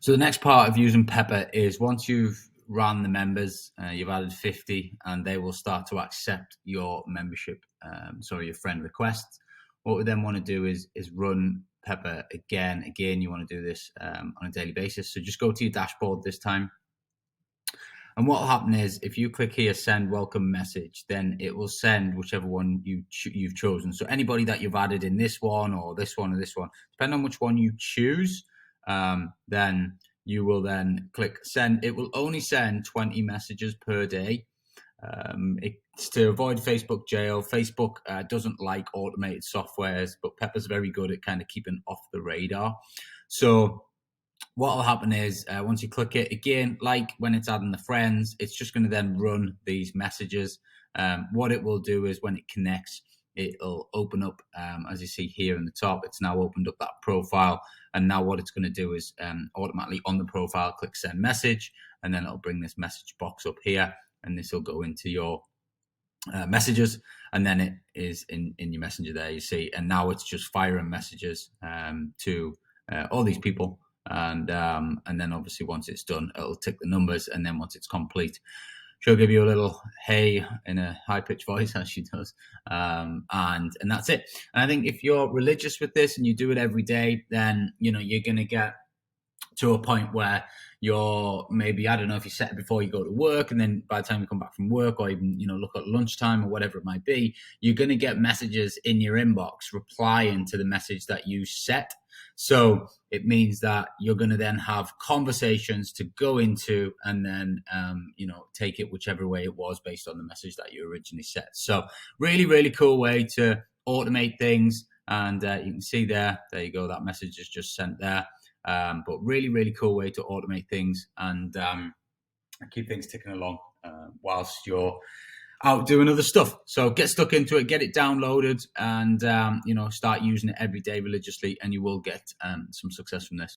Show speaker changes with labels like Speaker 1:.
Speaker 1: So the next part of using Pepper is once you've run the members, you've added 50, and they will start to accept your membership, your friend requests. What we then want to do is run Pepper again. Again, you want to do this on a daily basis. So just go to your dashboard this time. And what will happen is if you click here, send welcome message, then it will send whichever one you've chosen. So anybody that you've added in this one or this one or this one, depending on which one you choose, then you will then click send. It will only send 20 messages per day. It's to avoid Facebook jail. Facebook doesn't like automated softwares, but Pepper's very good at kind of keeping off the radar. So what will happen is once you click it, again, like when it's adding the friends, it's just going to then run these messages. What it will do is when it connects, it'll open up, as you see here in the top, it's now opened up that profile. And now what it's going to do is automatically on the profile, click send message, and then it'll bring this message box up here, and this will go into your messages, and then it is in your messenger there, you see. And now it's just firing messages to all these people. And then obviously once it's done, it'll tick the numbers, and then once it's complete, she'll give you a little hey in a high-pitched voice, as she does, and that's it. And I think if you're religious with this and you do it every day, then you're going to get to a point where you're maybe, I don't know if you set it before you go to work, and then by the time you come back from work, or even look at lunchtime or whatever it might be, you're going to get messages in your inbox replying to the message that you set. So it means that you're going to then have conversations to go into, and then take it whichever way it was based on the message that you originally set. So really, really cool way to automate things. And you can see there you go, that message is just sent there. But really, really cool way to automate things and keep things ticking along whilst you're out doing other stuff. So get stuck into it, get it downloaded, and start using it every day religiously, and you will get some success from this.